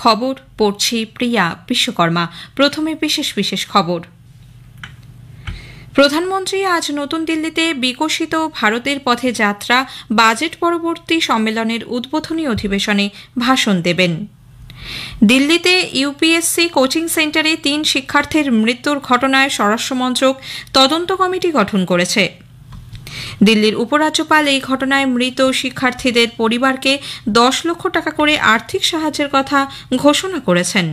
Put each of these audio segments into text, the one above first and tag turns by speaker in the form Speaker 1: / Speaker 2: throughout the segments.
Speaker 1: খবর পড়ছি প্রিয়া বিশ্বকর্মা। প্রথমে বিশেষ বিশেষ খবর। প্রধানমন্ত্রী আজ নতুন দিল্লিতে বিকশিত ভারতের পথে যাত্রা বাজেট পরবর্তী সম্মেলনের উদ্বোধনী অধিবেশনে ভাষণ দেবেন। দিল্লিতে ইউপিএসসি কোচিং সেন্টারে 3 শিক্ষার্থীর মৃত্যুর ঘটনায় স্বরাষ্ট্রমন্ত্রক তদন্ত কমিটি গঠন করেছে। দিল্লির উপরাজ্যপাল এই ঘটনায় মৃত শিক্ষার্থীদের পরিবারকে 10 লক্ষ টাকা করে আর্থিক সাহায্যের কথা ঘোষণা করেছেন।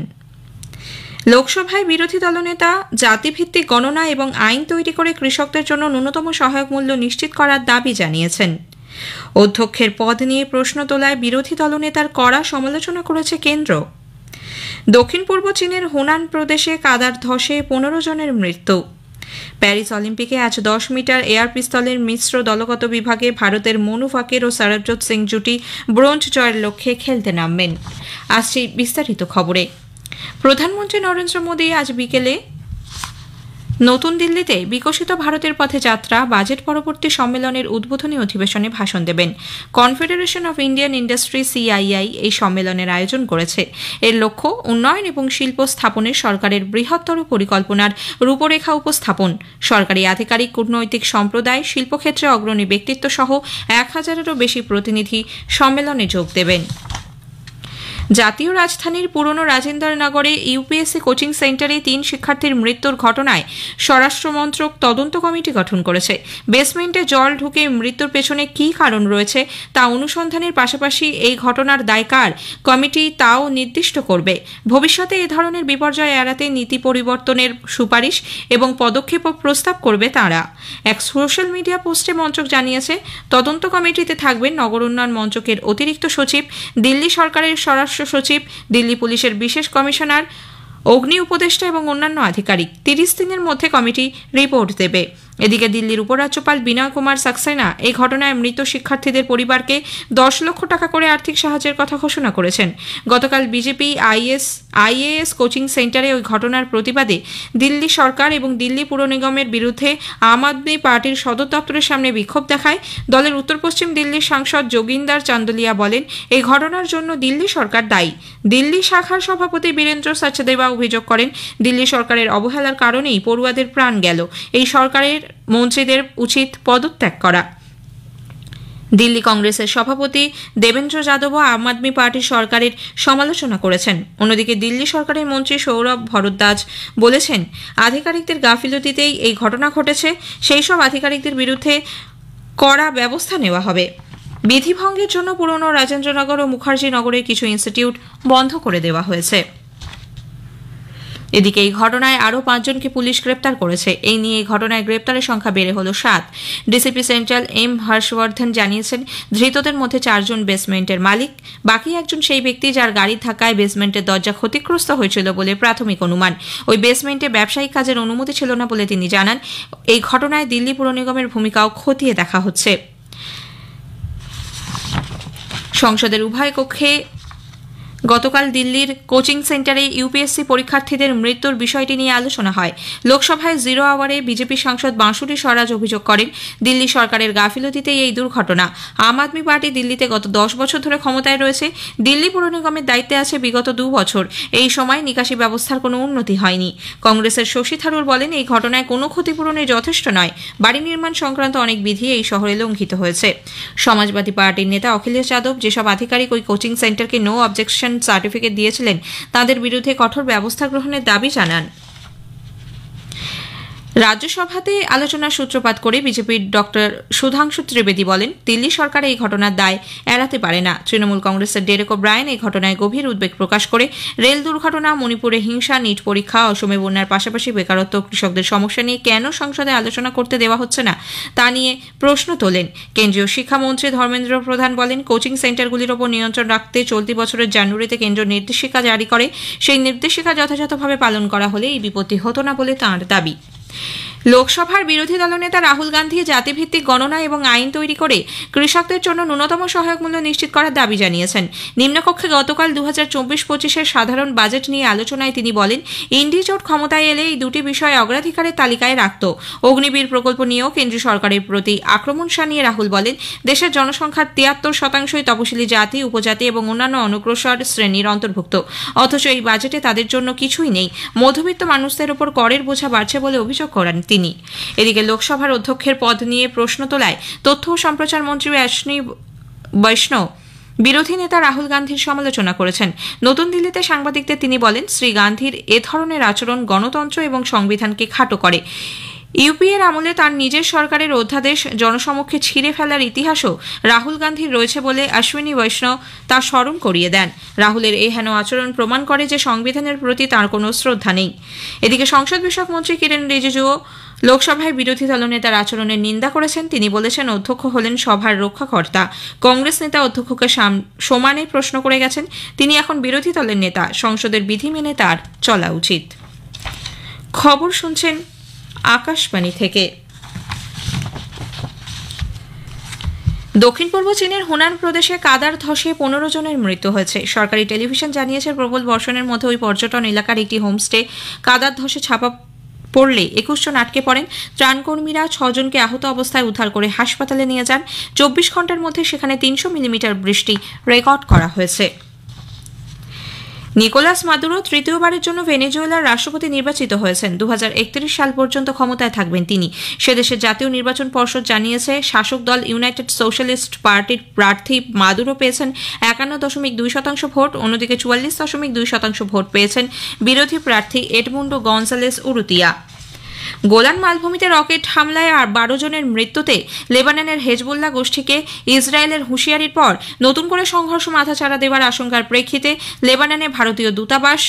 Speaker 1: লোকসভায় বিরোধী দলনেতা জাতিভিত্তিক গণনা এবং আইন তৈরি করে কৃষকদের জন্য ন্যূনতম সহায়ক মূল্য নিশ্চিত করার দাবি জানিয়েছেন। অধ্যক্ষের পদ নিয়ে প্রশ্ন তোলায় বিরোধী দলনেতার কড়া সমালোচনা করেছে কেন্দ্র। দক্ষিণ পূর্ব চীনের হুনান প্রদেশে কাদার ধসে 15 জনের মৃত্যু। প্যারিস অলিম্পিকে আজ 10 মিটার এয়ার পিস্তলের মিশ্র দলগত বিভাগে ভারতের মনু ভাকের ও সরবজোৎ সিং জুটি ব্রোঞ্জ জয়ের লক্ষ্যে খেলতে নামবেন। আসছি বিস্তারিত খবরে। প্রধানমন্ত্রী নরেন্দ্র মোদী আজ বিকেলে নতুন দিল্লিতে বিকশিত ভারতের পথে যাত্রা বাজেট পরবর্তী সম্মেলনের উদ্বোধনী অধিবেশনে ভাষণ দেবেন। Confederation of Indian industry CII এই সম্মেলনের আয়োজন করেছে। এর লক্ষ্য উন্নয়ন এবং শিল্প স্থাপনে সরকারের বৃহত্তর পরিকল্পনার রূপরেখা উপস্থাপন। সরকারি আধিকারিক, কূটনৈতিক সম্প্রদায়, শিল্পক্ষেত্রে অগ্রণী ব্যক্তিত্ব সহ 1000-এরও বেশি প্রতিনিধি সম্মেলনে যোগ দেবেন। জাতীয় রাজধানীর পুরনো রাজেন্দ্রনগরে ইউপিএসসি কোচিং সেন্টারে 3 শিক্ষার্থীর মৃত্যুর ঘটনায় স্বরাষ্ট্রমন্ত্রক তদন্ত কমিটি গঠন করেছে। বেসমেন্টে জল ঢুকে মৃত্যুর পেছনে কী কারণ রয়েছে তা অনুসন্ধানের পাশাপাশি এই ঘটনার দায় কার, কমিটি তাও নির্দিষ্ট করবে। ভবিষ্যতে এ ধরনের বিপর্যয় এড়াতে নীতি পরিবর্তনের সুপারিশ এবং পদক্ষেপ প্রস্তাব করবে তারা। এক সোশ্যাল মিডিয়া পোস্টে মন্ত্রক জানিয়েছে, তদন্ত কমিটিতে থাকবেন নগর উন্নয়ন মন্ত্রকের অতিরিক্ত সচিব, দিল্লি সরকারের স্বরাষ্ট্র সচিব, দিল্লি পুলিশের বিশেষ কমিশনার, অগ্নি উপদেষ্টা এবং অন্যান্য আধিকারিক। 30 দিনের মধ্যে কমিটি রিপোর্ট দেবে। এদিকে দিল্লির উপরাজ্যপাল বিনয় কুমার সাক্সেনা এই ঘটনায় মৃত শিক্ষার্থীদের পরিবারকে 10 লক্ষ টাকা করে আর্থিক সাহায্যের কথা ঘোষণা করেছেন। গতকাল বিজেপি আইএএস কোচিং সেন্টারে ওই ঘটনার প্রতিবাদে দিল্লি সরকার এবং দিল্লি পুর নিগমের বিরুদ্ধে আম আদমি পার্টির সদর দপ্তরের সামনে বিক্ষোভ দেখায়। দলের উত্তর পশ্চিম দিল্লির সাংসদ যোগিন্দার চান্দোলিয়া বলেন, এই ঘটনার জন্য দিল্লি সরকার দায়ী। দিল্লি শাখার সভাপতি বীরেন্দ্র সচদেবা অভিযোগ করেন, দিল্লি সরকারের অবহেলার কারণেই পড়ুয়াদের প্রাণ গেল। এই সরকারের মন্ত্রীদের উচিত পদত্যাগ করা। দিল্লি কংগ্রেসের সভাপতি দেবেন্দ্র যাদবও আম আদমি পার্টির সরকারের সমালোচনা করেছেন। অন্যদিকে দিল্লি সরকারের মন্ত্রী সৌরভ ভরদ্বাজ বলেছেন, আধিকারিকদের গাফিলতিতেই এই ঘটনা ঘটেছে। সেই সব আধিকারিকদের বিরুদ্ধে কড়া ব্যবস্থা নেওয়া হবে। বিধিভঙ্গের জন্য পুরনো রাজেন্দ্রনগর ও মুখার্জি নগরের কিছু ইনস্টিটিউট বন্ধ করে দেওয়া হয়েছে। এদিকে এই ঘটনায় আরও 5 জনকে পুলিশ গ্রেপ্তার করেছে। এই নিয়ে এই ঘটনায় গ্রেপ্তারের সংখ্যা বেড়ে হল 7। ডিসিপি সেন্ট্রাল এম হর্ষবর্ধন জানিয়েছেন, ধৃতদের মধ্যে 4 জন বেসমেন্টের মালিক, বাকি একজন সেই ব্যক্তি যার গাড়ির ধাক্কায় বেসমেন্টের দরজা ক্ষতিগ্রস্ত হয়েছিল বলে প্রাথমিক অনুমান। ওই বেসমেন্টে ব্যবসায়িক কাজের অনুমতি ছিল না বলে তিনি জানান। এই ঘটনায় দিল্লি পুর নিগমের ভূমিকাও খতিয়ে দেখা হচ্ছে। সংসদের উভয় কক্ষে গতকাল দিল্লির কোচিং সেন্টারে ইউপিএসসি পরীক্ষার্থীদের মৃত্যুর বিষয়টি নিয়ে আলোচনা হয়। লোকসভায় 0 আওয়ারে বিজেপি সাংসদ বাঁশুরি স্বরাজ অভিযোগ করেন, দিল্লি সরকারের গাফিলতিতেই এই দুর্ঘটনা। আম আদমি পার্টি দিল্লিতে গত 10 বছর ধরে ক্ষমতায় রয়েছে। দিল্লি পুর নিগমের দায়িত্বে আছে বিগত 2 বছর। এই সময় নিকাশি ব্যবস্থার কোনো উন্নতি হয়নি। কংগ্রেসের শশী থারুর বলেন, এই ঘটনায় কোনো ক্ষতিপূরণে যথেষ্ট নয়। বাড়ি নির্মাণ সংক্রান্ত অনেক বিধি এই শহরে লঙ্ঘিত হয়েছে। সমাজবাদী পার্টির নেতা অখিলেশ যাদব যেসব আধিকারিক ওই কোচিং সেন্টারকে নো অবজেকশন সার্টিফিকেট দিয়েছিলেন তাদের বিরুদ্ধে কঠোর ব্যবস্থা গ্রহণের দাবি জানান। রাজ্যসভাতে আলোচনার সূত্রপাত করে বিজেপির ডক্টর সুধাংশু ত্রিবেদী বলেন, দিল্লি সরকার এই ঘটনার দায় এড়াতে পারে না। তৃণমূল কংগ্রেসের ডেরেক ওব্রায়েন এই ঘটনায় গভীর উদ্বেগ প্রকাশ করে রেল দুর্ঘটনা, মণিপুরে হিংসা, নিট পরীক্ষা, অসমে বন্যার পাশাপাশি বেকারত্ব, কৃষকদের সমস্যা নিয়ে কেন সংসদে আলোচনা করতে দেওয়া হচ্ছে না তা নিয়ে প্রশ্ন তোলেন। কেন্দ্রীয় শিক্ষামন্ত্রী ধর্মেন্দ্র প্রধান বলেন, কোচিং সেন্টারগুলির ওপর নিয়ন্ত্রণ রাখতে চলতি বছরের জানুয়ারিতে কেন্দ্র নির্দেশিকা জারি করে। সেই নির্দেশিকা যথাযথভাবে পালন করা হলে এই বিপত্তি হতো না বলে তাঁর দাবি। লোকসভার বিরোধী দলনেতা রাহুল গান্ধী জাতিভিত্তিক গণনা এবং আইন তৈরি করে কৃষকদের জন্য ন্যূনতম সহায়ক মূল্য নিশ্চিত করার দাবি জানিয়েছেন। নিম্নকক্ষে গতকাল 2024-25-এর সাধারণ বাজেট নিয়ে আলোচনায় তিনি বলেন, ইন্ডি জোট ক্ষমতায় এলে এই দুটি বিষয় অগ্রাধিকারের তালিকায় রাখত। অগ্নিবীর প্রকল্প নিয়েও কেন্দ্রীয় সরকারের প্রতি আক্রমণ শানিয়ে রাহুল বলেন, দেশের জনসংখ্যার 73%ই তপশিলি জাতি, উপজাতি এবং অন্যান্য অনগ্রসর শ্রেণীর অন্তর্ভুক্ত। অথচ এই বাজেটে তাদের জন্য কিছুই নেই। মধ্যবিত্ত মানুষদের উপর করের বোঝা বাড়ছে বলে অভিযোগ করেন তিনি। এদিকে লোকসভার অধ্যক্ষের পদ নিয়ে প্রশ্ন তোলায় তথ্য ও সম্প্রচার মন্ত্রী অশ্বিনী বৈষ্ণব বিরোধী নেতা রাহুল গান্ধীর সমালোচনা করেছেন। নতুন দিল্লিতে সাংবাদিকদের তিনি বলেন, শ্রী গান্ধীর এ ধরনের আচরণ গণতন্ত্র এবং সংবিধানকে খাটো করে। ইউপিএর আমলে তার নিজের সরকারের অধ্যাদেশ জনসমক্ষে ছিঁড়ে ফেলার ইতিহাসও রাহুল গান্ধীর রয়েছে বলে অশ্বিনী বৈষ্ণব তা স্মরণ করিয়ে দেন। রাহুলের এই হেন আচরণ প্রমাণ করে যে সংবিধানের প্রতি তার কোনো শ্রদ্ধা নেই। এদিকে সংসদ বিষয়ক মন্ত্রী কিরেন রিজিজুও লোকসভায় বিরোধী দলনেতার আচরণের নিন্দা করেছেন। তিনি বলেছেন, অধ্যক্ষ হলেন সভার রক্ষাকর্তা। কংগ্রেস নেতা অধ্যক্ষকে সমানে প্রশ্ন করে গেছেন। তিনি এখন বিরোধী দলের নেতা। সংসদের বিধি মেনে তার চলা উচিত। খবর শুনছেন আকাশবাণী থেকে। দক্ষিণ পূর্ব চীনের হুনান প্রদেশে কাদার ধসে 15 জনের মৃত্যু হয়েছে। সরকারি টেলিভিশন জানিয়েছে, প্রবল বর্ষণের মধ্যে ওই পর্যটন এলাকার একটি হোমস্টে কাদার ধসে ছাপা পড়লে 21 জন আটকে পড়েন। ত্রাণকর্মীরা 6 জনকে আহত অবস্থায় উদ্ধার করে হাসপাতালে নিয়ে যান। 24 ঘন্টার মধ্যে সেখানে 300 মিলিমিটার বৃষ্টি রেকর্ড করা হয়েছে। নিকোলাস মাদুরো তৃতীয়বারের জন্য ভেনেজুয়েলার রাষ্ট্রপতি নির্বাচিত হয়েছেন। 2031 সাল পর্যন্ত ক্ষমতায় থাকবেন তিনি। সেদেশের জাতীয় নির্বাচন পর্ষদ জানিয়েছে, শাসক দল ইউনাইটেড সোশ্যালিস্ট পার্টির প্রার্থী মাদুরো পেয়েছেন 51.2% ভোট। অন্যদিকে 44.2% ভোট পেয়েছেন বিরোধী প্রার্থী এডমুন্ডো গনজালেস উরুতিয়া। গোলান মালভূমিতে রকেট হামলায় 12 জনের মৃত্যুতে লেবাননের হেজবুল্লাহ গোষ্ঠীকে ইসরায়েলের হুঁশিয়ারির পর নতুন করে সংঘর্ষ মাথাচাড়া দেওয়ার আশঙ্কার প্রেক্ষিতে লেবাননে ভারতীয় দূতাবাস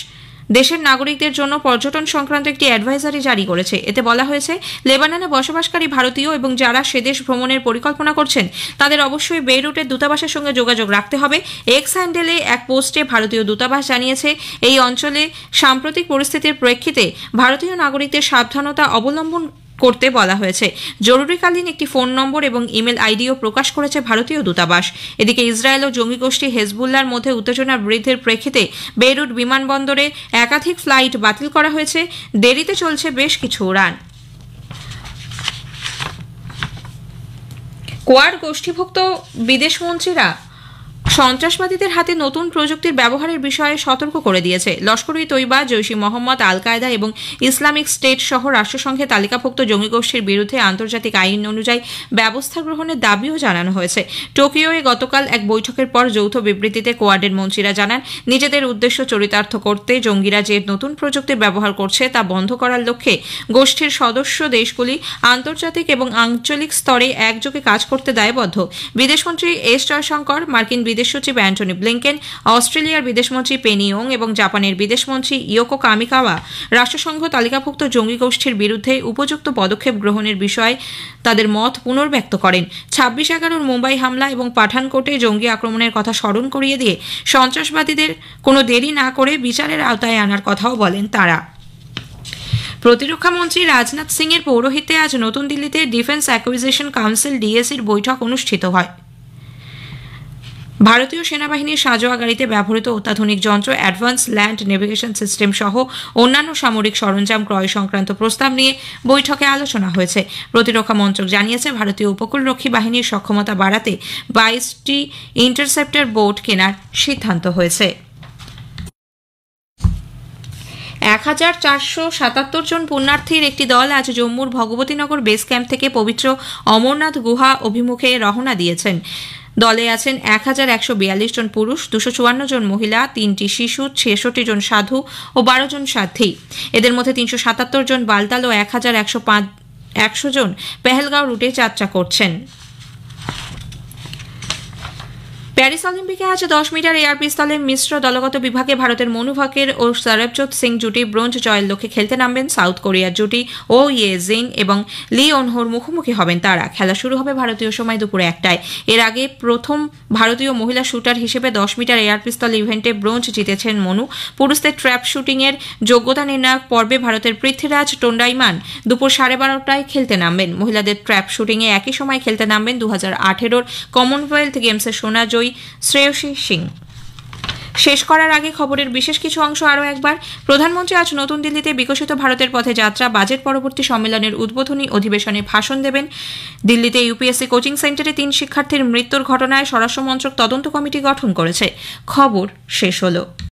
Speaker 1: দেশের নাগরিকদের জন্য পর্যটন সংক্রান্ত একটি অ্যাডভাইজারি জারি করেছে। এতে বলা হয়েছে, লেবাননে বসবাসকারী ভারতীয় এবং যারা সেদেশ ভ্রমণের পরিকল্পনা করছেন তাদের অবশ্যই বেইরুটের দূতাবাসের সঙ্গে যোগাযোগ রাখতে হবে। এক্স হ্যান্ডেলে এক পোস্টে ভারতীয় দূতাবাস জানিয়েছে, এই অঞ্চলে সাম্প্রতিক পরিস্থিতির প্রেক্ষিতে ভারতীয় নাগরিকদের সাবধানতা অবলম্বন করতে বলা হয়েছে। জরুরিকালীন একটি ফোন নম্বর এবং ইমেল আইডিও প্রকাশ করেছে ভারতীয় দূতাবাস। এদিকে ইসরায়েল ও জঙ্গি গোষ্ঠী হেজবুল্লাহর মধ্যে উত্তেজনা বৃদ্ধির প্রেক্ষিতে বেইরুট বিমানবন্দরে একাধিক ফ্লাইট বাতিল করা হয়েছে। দেরিতে চলছে বেশ কিছু উড়ান। কোয়াড গোষ্ঠীভুক্ত বিদেশমন্ত্রীরা সন্ত্রাসবাদীদের হাতে নতুন প্রযুক্তির ব্যবহারের বিষয়ে সতর্ক করে দিয়েছে। লস্কর-ই তৈবা, জৈশ-ই মোহাম্মদ, আল কায়দা এবং ইসলামিক স্টেট সহ রাষ্ট্রসংঘে তালিকাভুক্ত জঙ্গি গোষ্ঠীর বিরুদ্ধে আন্তর্জাতিক আইন অনুযায়ী ব্যবস্থা গ্রহণের দাবিও জানানো হয়েছে। টোকিওয়ে গতকাল এক বৈঠকের পর যৌথ বিবৃতিতে কোয়াডের মন্ত্রীরা জানান, নিজেদের উদ্দেশ্য চরিতার্থ করতে জঙ্গিরা যে নতুন প্রযুক্তির ব্যবহার করছে তা বন্ধ করার লক্ষ্যে গোষ্ঠীর সদস্য দেশগুলি আন্তর্জাতিক এবং আঞ্চলিক স্তরে একযোগে কাজ করতে দায়বদ্ধ। বিদেশমন্ত্রী এস জয়শঙ্কর, মার্কিন বিদেশ সচিব অ্যান্টনি ব্লিংকেন, অস্ট্রেলিয়ার বিদেশমন্ত্রী পেনি ইয়ং এবং জাপানের বিদেশমন্ত্রী ইয়োকো কামিকাওয়া রাষ্ট্রসংঘ তালিকাভুক্ত জঙ্গি গোষ্ঠীর বিরুদ্ধে উপযুক্ত পদক্ষেপ গ্রহণের বিষয়ে তাদের মত পুনর্ব্যক্ত করেন। 26/11 মুম্বাই হামলা এবং পাঠানকোটে জঙ্গি আক্রমণের কথা স্মরণ করিয়ে দিয়ে সন্ত্রাসবাদীদের কোনো দেরি না করে বিচারের আওতায় আনার কথাও বলেন তারা। প্রতিরক্ষামন্ত্রী রাজনাথ সিং এর পৌরোহিত্যে আজ নতুন দিল্লিতে ডিফেন্স অ্যাকুইজিশন কাউন্সিল ডিএসির বৈঠক অনুষ্ঠিত হয়। ভারতীয় সেনাবাহিনীর সাঁজোয়া গাড়িতে ব্যবহৃত অত্যাধুনিক যন্ত্র, অ্যাডভান্স ল্যান্ড নেভিগেশন সিস্টেম সহ অন্যান্য সামরিক সরঞ্জাম ক্রয় সংক্রান্ত প্রস্তাব নিয়ে বৈঠকে আলোচনা হয়েছে। প্রতিরক্ষা মন্ত্রক জানিয়েছে, ভারতীয় উপকূলরক্ষী বাহিনীর সক্ষমতা বাড়াতে 22টি ইন্টারসেপ্টর বোট কেনার সিদ্ধান্ত হয়েছে। 1477 জন পুণ্যার্থীর একটি দল আজ জম্মুর ভগবতীনগর বেস ক্যাম্প থেকে পবিত্র অমরনাথ গুহা অভিমুখে রওনা দিয়েছেন। দলে আছেন 1142 জন পুরুষ, 254 জন মহিলা, 3টি শিশু, 66 জন সাধু ও 12 জন সাধ্বী। এদের মধ্যে 377 জন বালতাল ও 1100 জন পেহেলগাঁও রুটে যাত্রা করছেন। প্যারিস অলিম্পিকে আজ 10 মিটার এয়ার পিস্তলে মিশ্র দলগত বিভাগে ভারতের মনু ভাকের ও সরবজোৎ সিং জুটি ব্রোঞ্জ জয়ের লক্ষ্যে খেলতে নামবেন সাউথ কোরিয়ার জুটি ও ইয়ে জিন এবং লি ওনহোর মুখোমুখি হবেন তারা। খেলা শুরু হবে ভারতীয় সময় দুপুরে 1টায়। এর আগে প্রথম ভারতীয় মহিলা শুটার হিসেবে 10 মিটার এয়ার পিস্তল ইভেন্টে ব্রোঞ্জ জিতেছেন মনু। পুরুষদের ট্র্যাপ শুটিং এর যোগ্যতা নির্ণায়ক পর্বে ভারতের পৃথ্বীরাজ টোন্ডাইমান দুপুর 12:30টায় খেলতে নামবেন। মহিলাদের ট্র্যাপ শুটিং এ একই সময় খেলতে নামবেন 2018 কমনওয়েলথ গেমসের সোনা জয়ী শ্রেয়সী সিং। শেষ করার আগে খবরের বিশেষ কিছু অংশ আরও একবার। প্রধানমন্ত্রী আজ নতুন দিল্লিতে বিকশিত ভারতের পথে যাত্রা বাজেট পরবর্তী সম্মেলনের উদ্বোধনী অধিবেশনে ভাষণ দেবেন। দিল্লিতে ইউপিএসসি কোচিং সেন্টারে 3 শিক্ষার্থীর মৃত্যুর ঘটনায় স্বরাষ্ট্র মন্ত্রক তদন্ত কমিটি গঠন করেছে। খবর শেষ হলো।